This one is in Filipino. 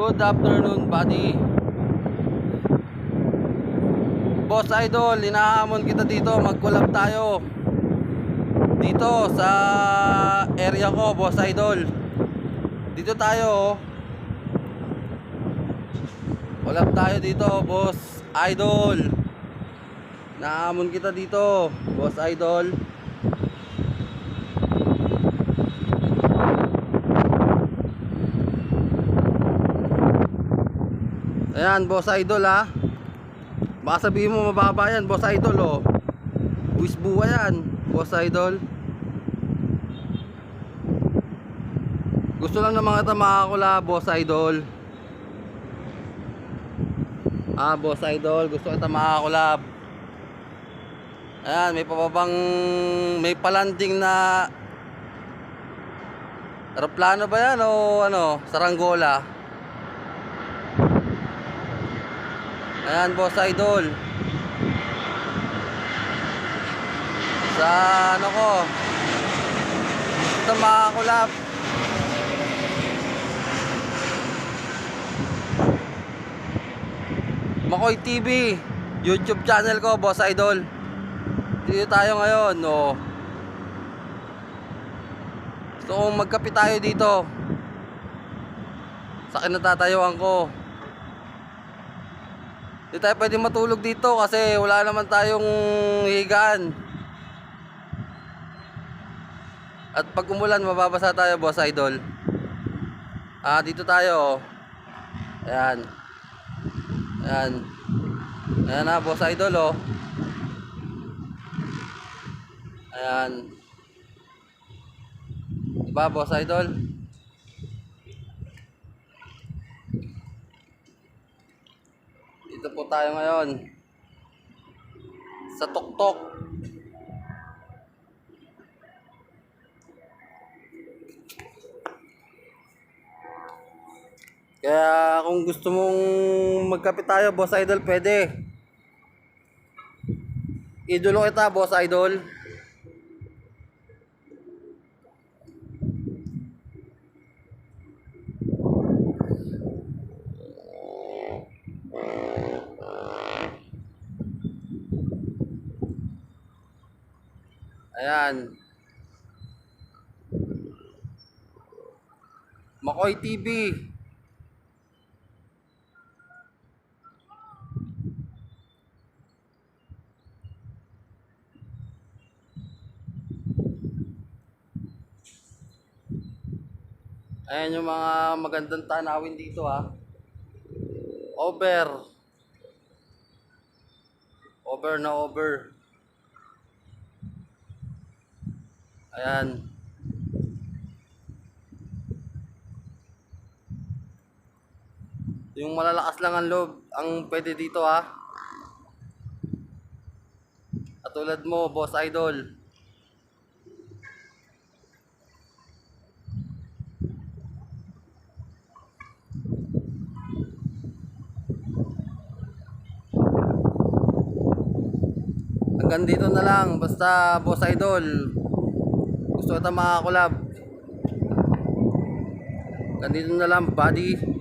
Good afternoon, buddy. Boss Idol, hinahamon kita dito. Mag-collab tayo dito sa area ko, Boss Idol. Dito tayo. Collab tayo dito, Boss Idol. Hinahamon kita dito, Boss Idol. Ayan, Boss Idol ha. Baka sabihin mo mababa yan, Boss Idol oh. Buwis buwa yan, Boss Idol. Gusto lang ng mga tamakakula, Boss Idol. Boss Idol, gusto kita makakulab. Ayan, may papabang, may palanding na aeroplano ba yan o ano, saranggola. Ayan, Boss Idol. Sa ano ko, ito makakulab. Makoy TV, YouTube channel ko, Boss Idol. Dito tayo ngayon, no. Gusto kong magkape tayo dito sa kinatatayuan ko. Hindi tayo pwede matulog dito kasi wala naman tayong higaan. At pag umulan, mababasa tayo, Boss Idol. Dito tayo. Ayan. Ayan. Ayan na, Boss Idol oh. Ayan. Diba, Boss Idol? Dito po tayo ngayon sa tuktok. Kaya kung gusto mong magkape tayo, Boss Idol, pwede. Idolo kita, Boss Idol. Ayan. Makoy TV. Ayan yung mga magandang tanawin dito ha. Over na over. Ayan. Yung malalakas lang ang loob ang pwede dito ha. Katulad mo, Boss Idol. Hanggang dito na lang. Basta, Boss Idol, gusto kita makakulab. Hanggang dito na lang, buddy.